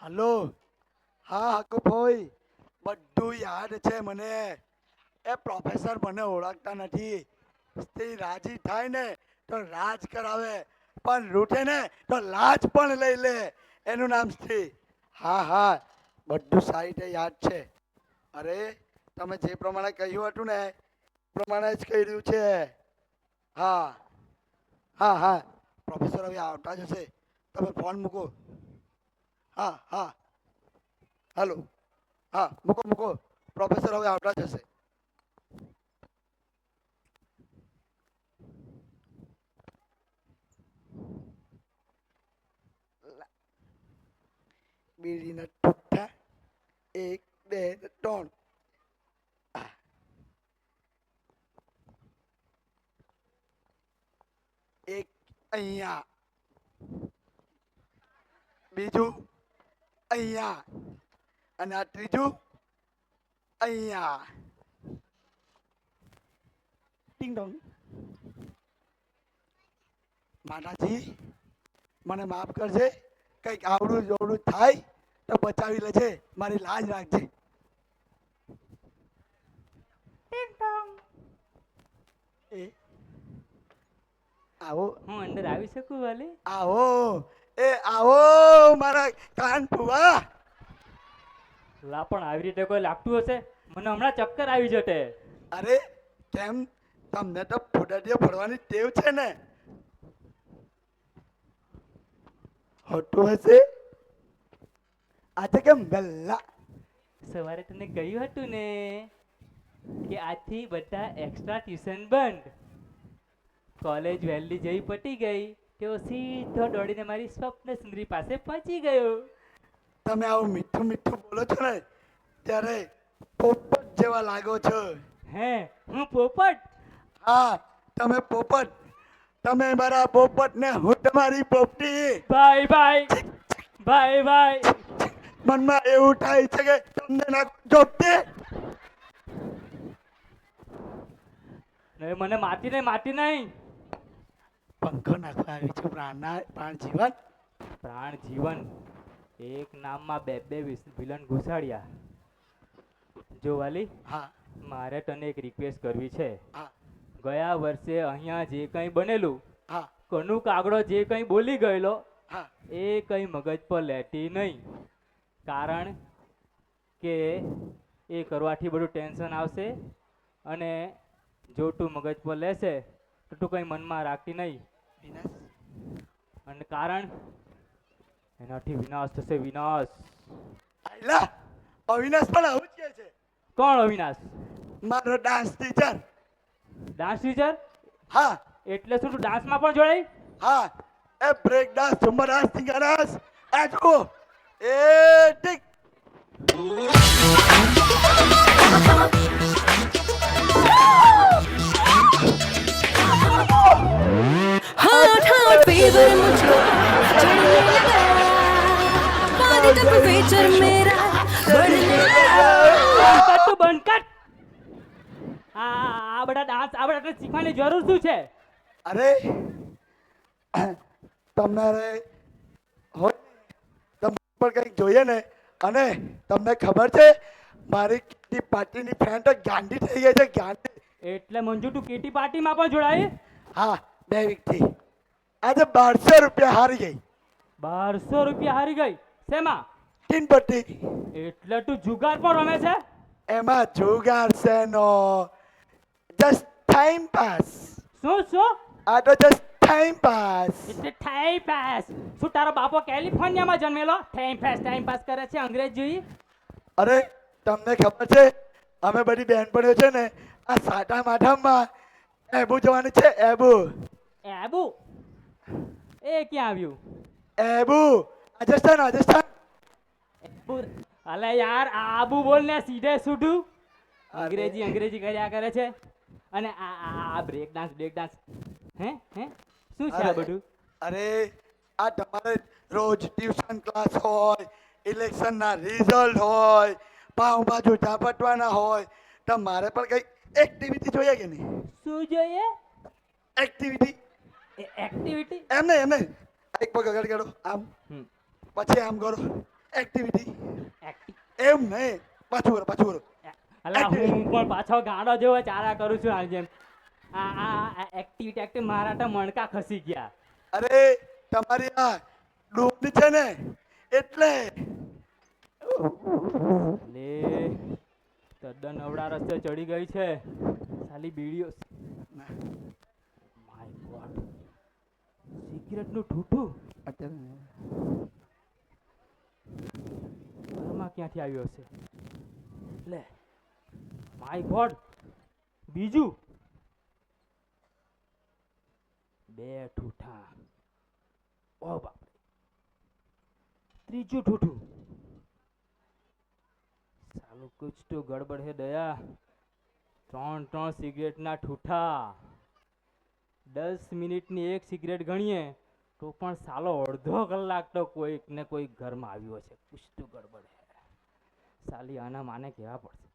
Hello. હા હકુભાઈ, બધું યાદ છે મને. એ પ્રોફેસર મને ઓળખતા નથી. સ્ત્રી રાજી થાય ને તો રાજ કરાવે, પણ રૂઠે ને તો લાજ પણ લઈ લે. એનું નામ સ્ત્રી. હા હા, બધું સારી રીતે યાદ છે. અરે, તમે જે પ્રમાણે કહ્યું હતું ને એ પ્રમાણે જ કર્યું છે. હા હા હા, પ્રોફેસર હવે આવતા જ હશે. તમે ફોન મૂકો. હા હા, હાલો. હા, મૂકો મૂકો. પ્રોફેસર હવે આવતા જ હશે. બીડીના ઠુઠ્ઠા, એક બે ને ત્રણ. એક અહીંયા, બીજું અહીંયા, અને આ ત્રીજું અહીંયા. ટિંગ ડોંગ. માતાજી, મને માફ કરજે. કંઈક આવડું જવડું થાય તો બચાવી લેજે. મારી લાજ રાખજે. એ આવો હું અંદર આવી શકું વાલી? આવો, એ આવો મારા કાન ફુવા. લા પણ આવી રીતે કોઈ લાગતું હશે? મને હમણાં ચક્કર આવી જશે. અરે કેમ, તમને તો ફોટાટીઓ ફરવાની ટેવ છે ને. હોતું હશે. આજે કેમ ગલ્લા? સવારે તને કહ્યું હતું ને કે આજથી બધા એક્સ્ટ્રા ટ્યુશન બંધ. કોલેજ વહેલી જેવી પટી ગઈ તેઓ સીધો દોડીને મારી સ્વપ્ન સુંદરી પાસે પહોંચી ગયો. તમે આવું મીઠું મીઠું બોલો છો ને ત્યારે પોપટ જેવા લાગો છો. હે, હું પોપટ? હા, તમે પોપટ. તમે મારા પોપટ ને હું તમારી પોપટી. Bye bye, bye bye. મનમાં એવું થાય છે કે તમને ના જોપતી. હવે મને માતી નહીં, માતી નહીં. પંખો નાખવા આવી છું પ્રાણ જીવન. પ્રાણ જીવન એક નામમાં બે બે વિલન ઘુસાડ્યા. જો વાલી, હા મારે તને એક રિક્વેસ્ટ કરવી છે. હા ગયા વર્ષે અહીંયા જે કંઈ બનેલું, હા કનુ કાગડો જે કંઈ બોલી ગયેલો હા એ કંઈ મગજ પર લેતી નહીં. કારણ કે એ કરવાથી બધું ટેન્શન આવશે, અને જો તું મગજ પર લેશે તો તું કંઈ મનમાં રાખતી નહીં. વિનાશ. અને કારણ એનાથી વિનાશ થશે, વિનાશ. આયલા અવિનાશ પણ આવું જ કહે છે. કોણ અવિનાશ? મારો ડાન્સ ટીચર. Dance teacher? હા એટલે શું તું ડાન્સમાં પણ જોડાઈ? હા, એ break dance, Zumba dance, singer dance, આ જુઓ. એ ટીક. हॉट हॉट फीवर मुझको चढ़ने लगा पानी टेम्परेचर मेरा बढ़ने लगा તું બંધ કર. આ બધા ડાન્સ આ બધા શીખવાની જરૂર શું છે? અરે તમારે હોય તમને પણ કંઈક જોઈએ ને. અને તમને ખબર છે મારી કિટ્ટી પાર્ટીની ફ્રેન્ડ ગાંડી થઈ ગઈ છે, ગાંડી. એટલે મંજુ તું કેટી પાર્ટીમાં પણ જોડાઈ? હા, 2 વીકથી આજે 1200 રૂપિયા હારી ગઈ. 1200 રૂપિયા હારી ગઈ? શેમાં? ટીન પટ્ટી. એટલે તું જુગાર પણ રમે છે? એમાં જુગાર છે નો, જસ્ટ ટાઈમ પાસ. શું શું? આ તો જસ્ટ ટાઈમ પાસ. એટલે ટાઈમ પાસ? શું તારો બાપો કેલિફોર્નિયામાં જન્મેલો ટાઈમ પાસ કરે છે અંગ્રેજી? અરે તમને ખબર છે અમે બધી બહેનપણીઓ છે ને આ સાટા માઠામાં એબુ જવાની છે. એબુ. એબુ? એ ક્યાં આવ્યું? એબુ રાજસ્થાન, રાજસ્થાન. એબુ? અલે યાર આબુ બોલ ને સીધે સુધું. અંગ્રેજી અરે. અંગ્રેજી કર્યા કરે છે. અને આ બ્રેક ડાન્સ હે હે શું છે આ બધું? અરે આ તમારે રોજ ટ્યુશન ક્લાસ હોય, ઇલેક્શનના રિઝલ્ટ હોય, પાઉંભાજુ ઝાપટવાના હોય, તો મારે પણ કંઈક એક્ટિવિટી જોઈએ કે નહીં? શું જોઈએ? એક્ટિવિટી. એક્ટિવિટી? એમ નહીં, એમ નહીં. એક પગ આગળ કરો આમ, હમ. પછી આમ કરો, એક્ટિવિટી એક્ટિવ એમ નહીં, પાછું બોલો પાછું બોલો. અલા હું પણ પાછો ગાંડો જેવો ચારા કરું છું આ જેમ આ એક્ટિવિટી મારા તો મણકા ખસી ગયા. અરે તમારી આ ડૂબની છે ને એટલે લે તદ્દન અવળા રસ્તે ચડી ગઈ છે સાલી બીડીઓ. માય ગોડ, સિગરેટ નું ઠૂઠું ઘરમાં ક્યાંથી આવ્યો હશે? લે માય ગોડ, બીજું 2 ઠૂઠા, ઓ બાપ, ત્રીજું ઠૂઠું. સાલું કુછ તો ગડબડ હે દયા. 3 સિગરેટના ઠૂઠા, 10 મિનિટની એક સિગરેટ ગણીએ તો પણ સાલો અડધો કલાક તો કોઈક ને કોઈક ઘરમાં આવ્યો છે. કુછ તો ગડબડ હે. સાલી આના માને કહેવા પડશે.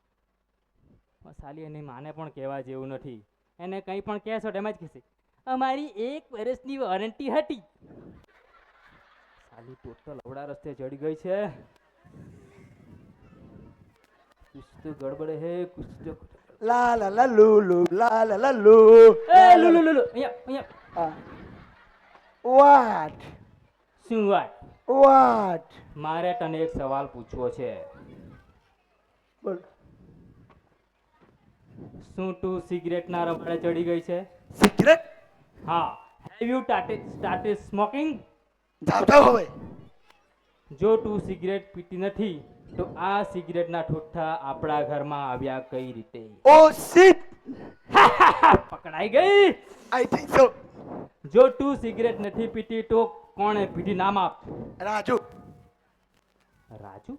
પણ સાલી એની માને પણ કહેવા જેવું નથી. એને કંઈ પણ કહેશો એમ જ કહેશે અમારી 1 વર્ષની વોરંટી હતી. સાલી ટોટલ અવળા રસ્તે ચડી ગઈ છે. કુછ તો ગડબડ હે, કુછ તો લા લા લા લુ લુ લા લા લા લુ. એ લુલુ લુલુ અહીંયા What? શું વાત? What? મારે તને એક સવાલ પૂછવો છે. બોલ. શું તું સિગરેટના રબાડે ચડી ગઈ છે? સિગરેટ? હા. Have you started smoking? જાવ જાવ હવે. જો તું સિગરેટ પીતી નથી તો આ સિગરેટના ઠૂઠા આપણા ઘરમાં આવ્યા કઈ રીતે? Oh shit! પકડાઈ ગઈ. I think so. જો તું સિગરેટ નથી પીતી તો કોણે પીધી? નામ આપ. રાજુ. રાજુ?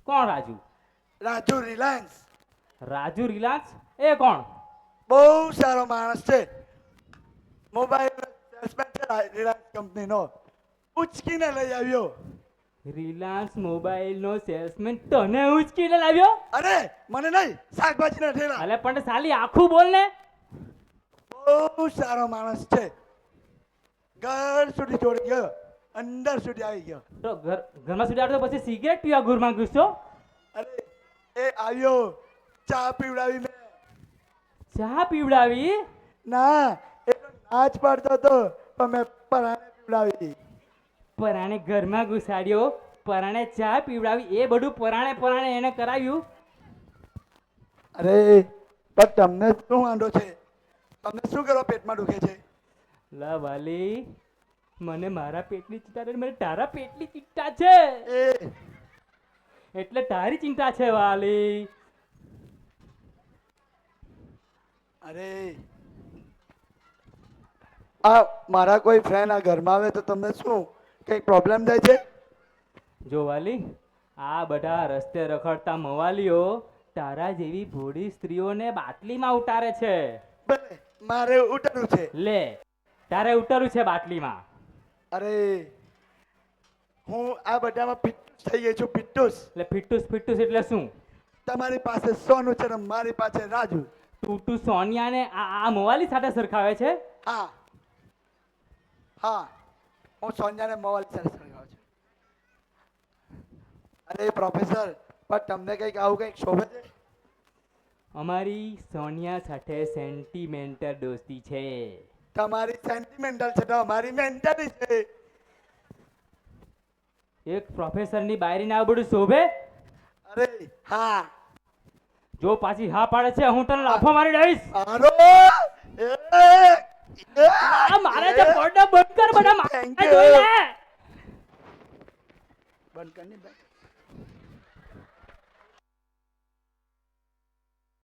કોણ રાજુ? રાજુ રિલાયન્સ. રાજુ રિલાયન્સ? એ કોણ? બહુ સારો માણસ છે. મોબાઈલ સેલ્સમેન છે રિલાયન્સ કંપનીનો. ઉચકીને લઈ આવ્યો. રિલાયન્સ મોબાઈલનો સેલ્સમેન તને ઉચકીને લાવ્યો? અરે મને નહીં, શાકભાજીના ઠેલા. અલે પણ સાલી આખું બોલ ને. બહુ સારો માણસ છે. ઘર સુધી જોડી ગયો, અંદર સુધી આવી ગયો. તો ઘરમાં સુધી આવ્યો તો પછી સિગરેટ પીવા ઘરમાં ઘૂસતો? અરે એ આવ્યો, ચા પીવડાવી મેં. ચા પીવડાવી? ના, એ તો નાચ પાડતો હતો પણ મેં પરાણે પીવડાવી. પરાણે ઘરમાં ઘુસાડ્યો, પરાણે ચા પીવડાવી, એ બધું પરાણે એને કરાવ્યું? અરે પણ તમને શું વાંધો છે? તમને શું કરો પેટમાં દુખે છે? લા વાલી, મને મારા પેટની ચિંતા નથી, મને તારા પેટની ચિંતા છે. એ એટલે તારી ચિંતા છે વાલી. અરે આ મારા કોઈ ફ્રેન્ડ આ ઘરમાં આવે તો તમને શું કંઈક પ્રોબ્લેમ થાય છે? જો વાલી, આ બધા રસ્તે રખડતા મવાલીઓ તારા જેવી ભોળી સ્ત્રીઓને બાટલીમાં ઉતારે છે. ભલે, મારે ઉતરવું છે. લે, તારે ઉતરવું છે બાટલીમાં. અરે હું આ બધામાં પિટ્ટુસ થઈ ગઈ છું. પિટ્ટુસ. એટલે ફિટ્ટુસ એટલે શું? તમારી પાસે સોનું છે ને મારી પાસે રાજુ. તું સોનિયાને આ મવાલી સાથે સરખાવે છે? હા હા, હું સોનિયાને મોબાઈલ સાથે સરખાવું છું. અરે પ્રોફેસર, પણ તમને કંઈક આવું કંઈક શોભે છે? અમારી સોનિયા સાથે સેન્ટિમેન્ટલ દોસ્તી છે. તમારી સેન્ટિમેન્ટલ છે તો અમારી મેન્ટલી છે. એક પ્રોફેસરની બાયરીને આ બધું શોભે? અરે હા. જો પાછી હા પાડે છે હું તને લાફો મારી દઈશ. આરો આ મારે જે પડદો બંધ કર, બધા Thank મારે you. જોઈ લે. બંધ કરની ભાઈ.